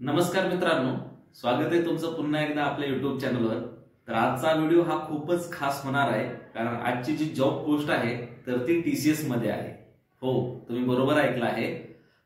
नमस्कार मित्रांनो, स्वागत आहे तुमचं पुन्हा एकदा आपल्या YouTube चॅनलवर। तर आजचा व्हिडिओ हा खूपच खास होणार आहे, कारण आजची जी जॉब पोस्ट आहे तर ती TCS मध्ये आहे। हो, तुम्ही बरोबर ऐकलं आहे।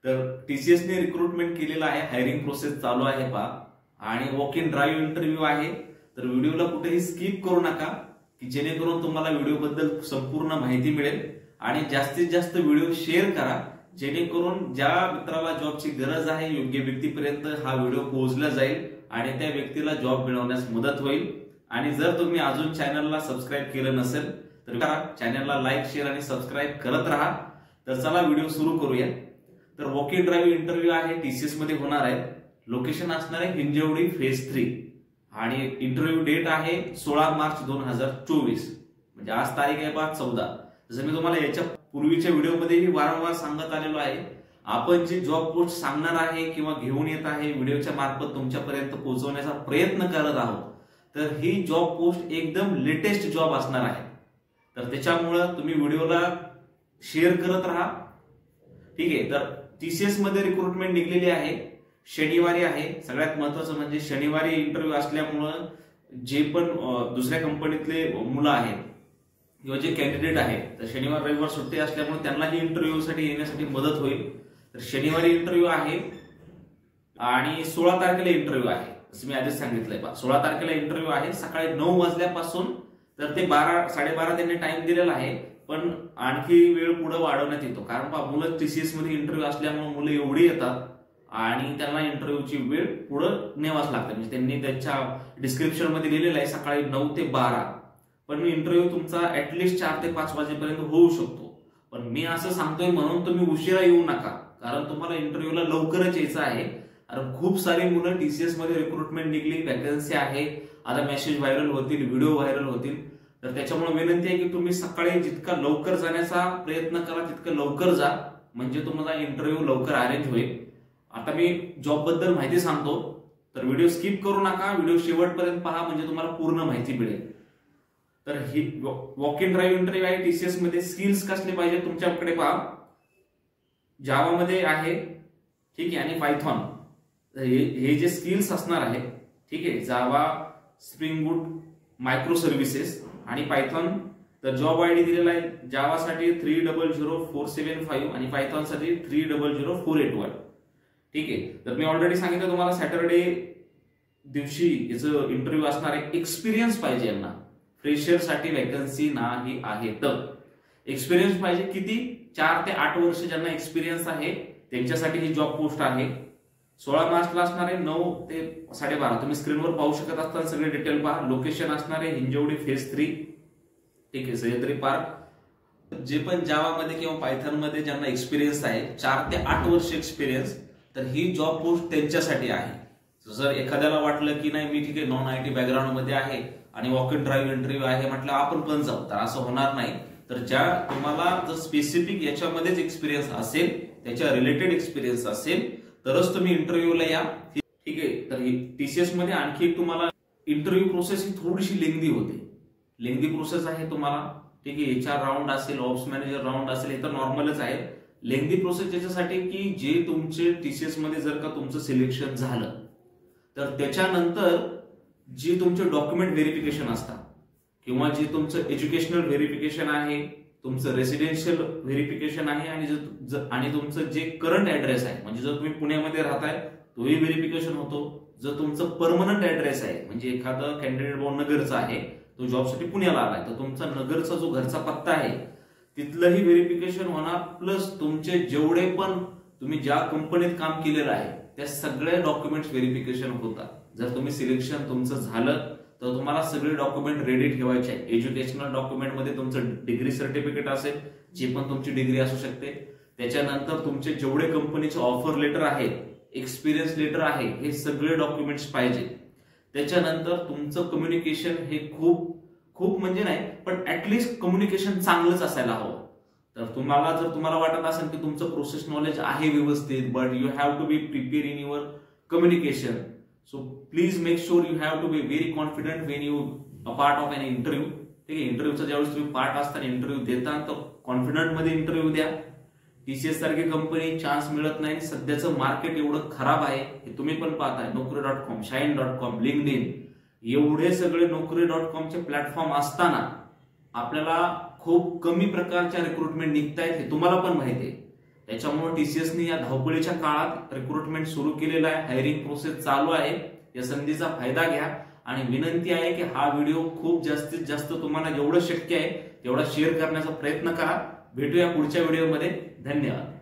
तर TCS ने रिक्रुटमेंट केलेला आहे, हायरिंग प्रोसेस चालू आहे आणि वॉक इन ड्राइव्ह इंटरव्ह्यू आहे। तर व्हिडिओला कुठेही स्किप करू नका, की जेणेकरून तुम्हाला व्हिडिओ बद्दल संपूर्ण माहिती मिळेल आणि जास्तीत जास्त व्हिडिओ शेअर करा, जेणेकरून ज्या मित्राला जॉबची गरज आहे योग्य व्यक्तीपर्यंत हा व्हिडिओ पोहोचला जाईल आणि त्या व्यक्तीला जॉब मिळवण्यास मदत होईल। आणि जर तुम्ही अजून चॅनलला सबस्क्राइब केलं नसेल तर चॅनलला लाईक शेअर आणि सबस्क्राइब करत राहा। तर चला व्हिडिओ सुरू करूया। तर वॉक इन ड्राइव्ह इंटरव्ह्यू आहे, TCS मध्ये होणार आहे। लोकेशन असणार आहे हिंजवडी फेज 3 आणि इंटरव्ह्यू डेट आहे 16 मार्च 2024, म्हणजे आज तारीख आहे 14। जसं मी तुम्हाला याच्या पूर्वीच्या व्हिडिओमध्येही वारंवार सांगत आलेलो आहे, आपण जी जॉब पोस्ट सांगणार आहे किंवा घेऊन येत आहे व्हिडिओच्या मार्फत तुमच्यापर्यंत पोहोचवण्याचा प्रयत्न करत आहोत, तर ही जॉब पोस्ट एकदम लेटेस्ट जॉब असणार आहे। तर त्याच्यामुळे तुम्ही व्हिडिओला शेअर करत राहा, ठीक आहे। तर TCS मध्ये रिक्रुटमेंट निघलेली आहे, शनिवारी आहे। सगळ्यात महत्त्वाचं म्हणजे शनिवारी इंटरव्ह्यू असल्यामुळे जे पण दुसऱ्या कंपनीतले मुलं आहेत किंवा जे कॅन्डिडेट आहे, तर शनिवार रविवार सुट्टी असल्यामुळे त्यांना ही इंटरव्ह्यू साठी येण्यासाठी मदत होईल। तर शनिवारी इंटरव्ह्यू आहे आणि 16 तारखेला इंटरव्ह्यू आहे, जसं मी आधीच सांगितलंय। 16 तारखेला इंटरव्ह्यू आहे सकाळी 9 वाजल्यापासून, तर ते 12-12:30 त्यांनी टाइम दिलेला आहे, पण आणखी वेळ पुढे वाढवण्यात येतो, कारण मुलं TCS मध्ये इंटरव्ह्यू असल्यामुळे मुलं एवढी येतात आणि त्यांना इंटरव्ह्यूची वेळ पुढे नेवाच लागते। म्हणजे त्यांनी त्यांच्या डिस्क्रिप्शन मध्ये लिहिलेलं आहे सकाळी 9 ते 12, पण इंटरव्ह्यू तुमचा ऍटलीस्ट 4 ते 5 वाजेपर्यंत होऊ शकतो। पण मी असं सांगतोय म्हणून तुम्ही उशिरा येऊ नका, कारण तुम्हाला इंटरव्ह्यूला लवकरच यायचं आहे। कारण खूप सारी मुलं TCS मध्ये रिक्रुटमेंट निघली, वॅकन्सी आहे, आता मेसेज व्हायरल होतील, व्हिडिओ व्हायरल होतील। तर त्याच्यामुळे विनंती आहे की तुम्ही सकाळी जितका लवकर जाण्याचा प्रयत्न करा तितकं लवकर जा, म्हणजे तुम्हाला इंटरव्ह्यू लवकर अरेंज होईल। आता मी जॉब बद्दल माहिती सांगतो, तर व्हिडिओ स्किप करू नका, व्हिडिओ शेवटपर्यंत पहा, म्हणजे तुम्हाला पूर्ण माहिती मिळेल। तर ही वॉक इन ड्राइव्ह इंटरव्ह्यू आहे TCS मध्ये। स्किल्स कसले पाहिजे तुमच्याकडे पहा, जावा मध्ये आहे, ठीक आहे, आणि पायथॉन, हे जे स्किल्स असणार आहे, ठीक आहे। जावा, स्प्रिंग बूट, मायक्रो सर्व्हिसेस आणि पायथॉन। तर जॉब आयडी दिलेला आहे जावासाठी 300475 आणि पायथॉन साठी 300481, ठीक आहे। तर मी ऑलरेडी सांगितलं तुम्हाला सॅटरडे दिवशी याचं इंटरव्ह्यू असणार आहे। एक्सपिरियन्स पाहिजे यांना, फ्रेशर साठी वॅकन्सी नाही आहे। तर एक्सपिरियन्स पाहिजे किती, 4 ते 8 वर्ष ज्यांना एक्सपिरियन्स आहे त्यांच्यासाठी ही जॉब पोस्ट आहे। 16 मार्चला असणार आहे 9 ते 12:30, तुम्ही स्क्रीनवर पाहू शकत असताना सगळे डिटेल पहा। लोकेशन असणार आहे हिंजवडी फेज 3, ठीक आहे, सह्याद्री पार्क। जे पण जावामध्ये किंवा पायथॉन मध्ये ज्यांना एक्सपिरियन्स आहे 4 ते 8 वर्ष एक्सपिरियन्स, तर ही जॉब पोस्ट त्यांच्यासाठी आहे। जर एखाद्याला वाटलं की नाही मी ठीक आहे नॉन IT बॅकग्राऊंड मध्ये आहे आणि वॉक इन ड्राइव्ह इंटरव्ह्यू आहे म्हटलं आपण पण जाऊ, तर असं होणार नाही। तर ज्या तुम्हाला जर स्पेसिफिक याच्यामध्येच एक्सपिरियन्स असेल, त्याच्या रिलेटेड एक्सपिरियन्स असेल, तरच तुम्ही इंटरव्ह्यूला या, ठीक आहे। तर TCS मध्ये आणखी तुम्हाला इंटरव्ह्यू प्रोसेस ही थोडीशी लेंदी होते, लेंदी प्रोसेस आहे तुम्हाला, ठीक आहे। HR राऊंड असेल, ऑप्स मॅनेजर राऊंड असेल, हे तर नॉर्मलच आहे। लेंदी प्रोसेस याच्यासाठी की जे तुमचे TCS मध्ये जर का तुमचं सिलेक्शन झालं, तर त्याच्यानंतर जे तुमचे डॉक्युमेंट व्हेरिफिकेशन असतात किंवा जे तुमचं एज्युकेशनल व्हेरिफिकेशन आहे, तुमचं रेसिडेन्शियल व्हेरिफिकेशन आहे आणि तुमचं जे करंट ऍड्रेस आहे, म्हणजे जर तुम्ही पुण्यामध्ये राहताय तोही व्हेरिफिकेशन होतो। जर तुमचं परमनंट ऍड्रेस आहे, म्हणजे एखादा कॅन्डिडेट नगरचा आहे, तो जॉबसाठी पुण्याला आलाय, तर तुमचा नगरचा जो घरचा पत्ता आहे तिथलंही व्हेरिफिकेशन होणार, प्लस तुमचे जेवढे पण तुम्ही ज्या कंपनीत काम केलेलं आहे त्या सगळ्या डॉक्युमेंट्स व्हेरिफिकेशन होतात। जर तुम्ही सिलेक्शन तुमचं झालं तर तुम्हाला सगळे डॉक्युमेंट रेडी ठेवायचे आहे। एज्युकेशनल डॉक्युमेंट मध्ये तुमचं डिग्री सर्टिफिकेट असेल, जी पण तुमची डिग्री असू शकते, त्याच्यानंतर तुमचे जेवढे कंपनीचे ऑफर लेटर आहे, एक्सपिरियन्स लेटर आहे, हे सगळे डॉक्युमेंट्स पाहिजे। त्याच्यानंतर तुमचं कम्युनिकेशन हे खूप म्हणजे नाही, पण ऍटलीस्ट कम्युनिकेशन चांगलंच असायला हवं। तर जर तुम्हाला वाटत असेल की तुमचं प्रोसेस नॉलेज आहे व्यवस्थित, but you have to be prepare in your communication, so please make sure you have to be very confident when you a part of an interview, ठीक आहे। इंटरव्ह्यूचा ज्यावेळेस तुम्ही पार्ट असताना इंटरव्ह्यू देता तर कॉन्फिडंट मध्ये इंटरव्ह्यू द्या, टीसीएस सारखी कंपनी चान्स मिळत नाही. सध्याचं मार्केट एवढं खराब आहे हे तुम्ही पण पाहताय. नोकरी.com, शाईन.com, लिंक्डइन एवढे सगळे नोकरी.comचे प्लॅटफॉर्म असताना आपल्याला खूप कमी प्रकारच्या रिक्रुटमेंट निघतायत हे तुम्हाला पण माहिती आहे. त्याच्यामुळे टीसीएसने या धावपळीच्या काळात रिक्रुटमेंट सुरू केलेला आहे. हायरिंग प्रोसेस चालू आहे. या संधीचा फायदा घ्या आणि विनंती आहे की हा व्हिडिओ खूप जास्तीत जास्त तुम्हाला जेवढं शक्य आहे तेवढा शेअर करण्याचा प्रयत्न करा. भेटूया पुढच्या व्हिडिओमध्ये. धन्यवाद.